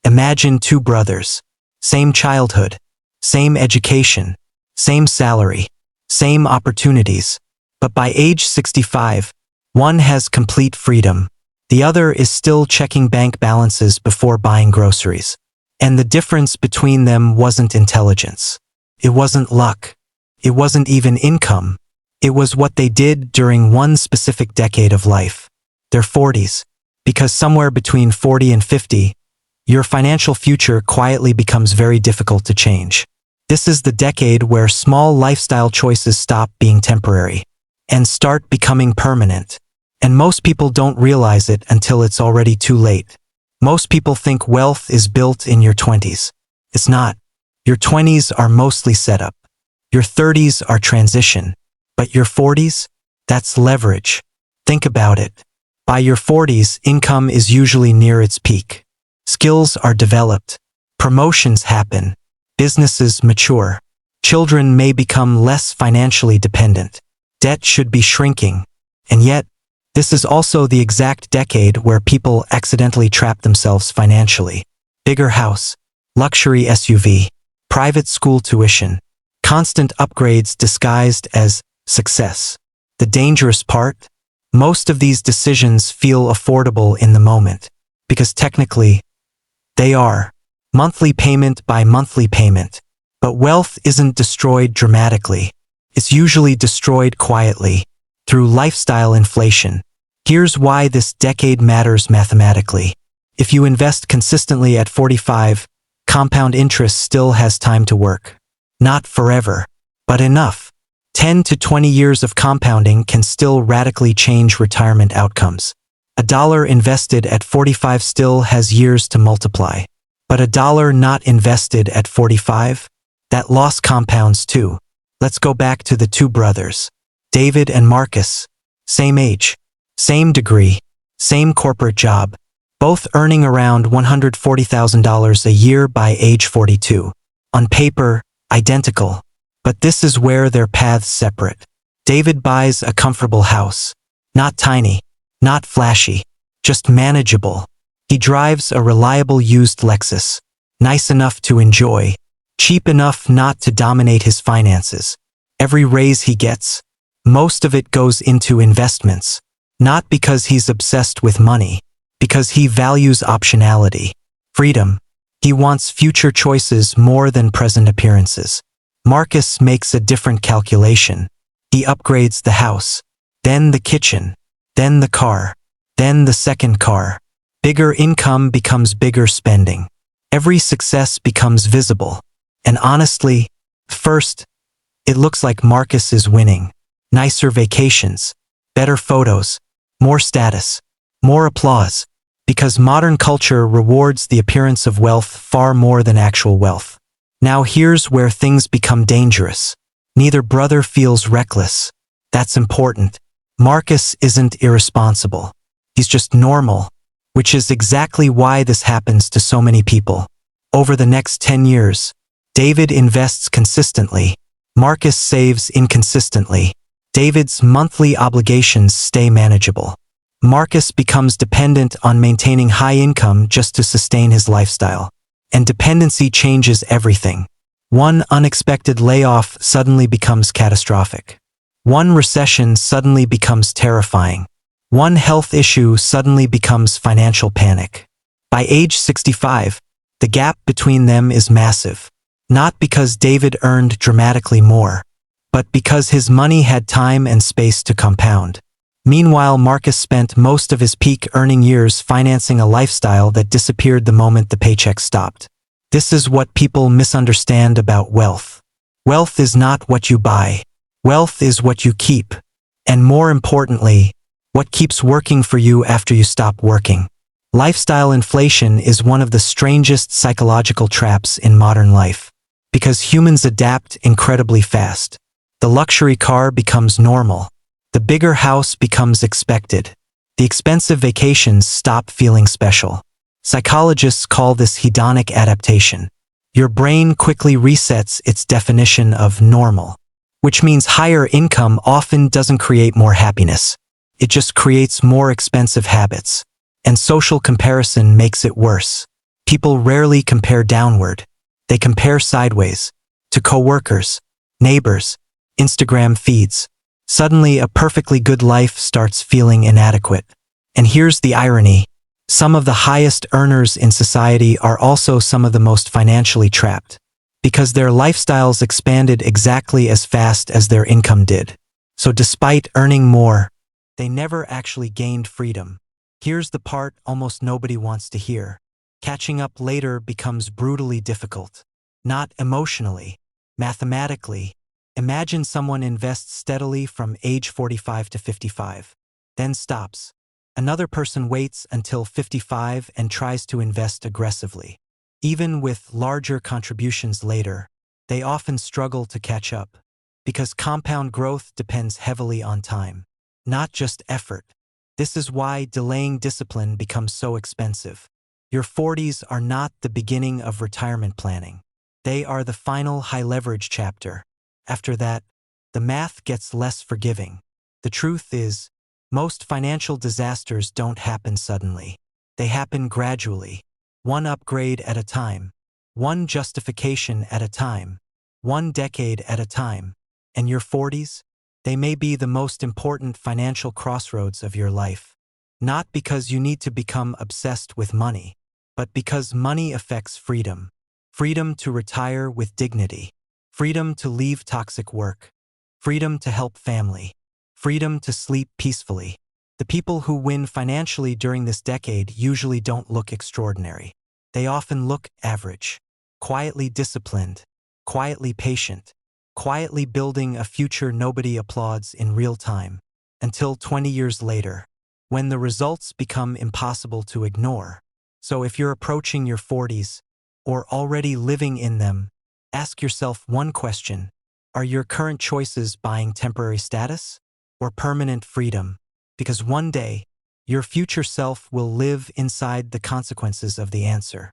Imagine two brothers. Same childhood, same education, same salary, same opportunities. But by age 65, one has complete freedom. The other is still checking bank balances before buying groceries. And the difference between them wasn't intelligence. It wasn't luck. It wasn't even income. It was what they did during one specific decade of life, their 40s. Because somewhere between 40 and 50, your financial future quietly becomes very difficult to change. This is the decade where small lifestyle choices stop being temporary and start becoming permanent. And most people don't realize it until it's already too late. Most people think wealth is built in your 20s. It's not. Your 20s are mostly setup. Your 30s are transition. But your 40s? That's leverage. Think about it. By your 40s, income is usually near its peak. Skills are developed. Promotions happen. Businesses mature. Children may become less financially dependent. Debt should be shrinking. And yet, this is also the exact decade where people accidentally trap themselves financially. Bigger house, luxury SUV, private school tuition, constant upgrades disguised as success. The dangerous part? Most of these decisions feel affordable in the moment, because technically, they are. Monthly payment by monthly payment. But wealth isn't destroyed dramatically. It's usually destroyed quietly, through lifestyle inflation. Here's why this decade matters mathematically. If you invest consistently at 45, compound interest still has time to work. Not forever, but enough. 10 to 20 years of compounding can still radically change retirement outcomes. $1 invested at 45 still has years to multiply. But $1 not invested at 45? That loss compounds too. Let's go back to the two brothers. David and Marcus. Same age. Same degree. Same corporate job. Both earning around $140,000 a year by age 42. On paper, identical. But this is where their paths separate. David buys a comfortable house. Not tiny. Not flashy. Just manageable. He drives a reliable used Lexus. Nice enough to enjoy. Cheap enough not to dominate his finances. Every raise he gets, most of it goes into investments. Not because he's obsessed with money, because he values optionality, freedom. He wants future choices more than present appearances. Marcus makes a different calculation. He upgrades the house, then the kitchen, then the car, then the second car. Bigger income becomes bigger spending. Every success becomes visible. And honestly, first, it looks like Marcus is winning. Nicer vacations, better photos, more status, more applause. Because modern culture rewards the appearance of wealth far more than actual wealth. Now here's where things become dangerous. Neither brother feels reckless. That's important. Marcus isn't irresponsible. He's just normal, which is exactly why this happens to so many people. Over the next 10 years, David invests consistently. Marcus saves inconsistently. David's monthly obligations stay manageable. Marcus becomes dependent on maintaining high income just to sustain his lifestyle. And dependency changes everything. One unexpected layoff suddenly becomes catastrophic. One recession suddenly becomes terrifying. One health issue suddenly becomes financial panic. By age 65, the gap between them is massive. Not because David earned dramatically more, but because his money had time and space to compound. Meanwhile, Marcus spent most of his peak earning years financing a lifestyle that disappeared the moment the paycheck stopped. This is what people misunderstand about wealth. Wealth is not what you buy. Wealth is what you keep. And more importantly, what keeps working for you after you stop working. Lifestyle inflation is one of the strangest psychological traps in modern life. Because humans adapt incredibly fast. The luxury car becomes normal. The bigger house becomes expected. The expensive vacations stop feeling special. Psychologists call this hedonic adaptation. Your brain quickly resets its definition of normal, which means higher income often doesn't create more happiness. It just creates more expensive habits. And social comparison makes it worse. People rarely compare downward. They compare sideways, to coworkers, neighbors, Instagram feeds. Suddenly, a perfectly good life starts feeling inadequate. And here's the irony. Some of the highest earners in society are also some of the most financially trapped, because their lifestyles expanded exactly as fast as their income did. So despite earning more, they never actually gained freedom. Here's the part almost nobody wants to hear. Catching up later becomes brutally difficult. Not emotionally, mathematically. Imagine someone invests steadily from age 45 to 55, then stops. Another person waits until 55 and tries to invest aggressively. Even with larger contributions later, they often struggle to catch up, because compound growth depends heavily on time, not just effort. This is why delaying discipline becomes so expensive. Your 40s are not the beginning of retirement planning. They are the final high-leverage chapter. After that, the math gets less forgiving. The truth is, most financial disasters don't happen suddenly. They happen gradually, one upgrade at a time, one justification at a time, one decade at a time. And your 40s? They may be the most important financial crossroads of your life. Not because you need to become obsessed with money, but because money affects freedom. Freedom to retire with dignity. Freedom to leave toxic work. Freedom to help family. Freedom to sleep peacefully. The people who win financially during this decade usually don't look extraordinary. They often look average. Quietly disciplined. Quietly patient. Quietly building a future nobody applauds in real time. Until 20 years later, when the results become impossible to ignore. So if you're approaching your 40s, or already living in them, ask yourself one question. Are your current choices buying temporary status or permanent freedom? Because one day, your future self will live inside the consequences of the answer.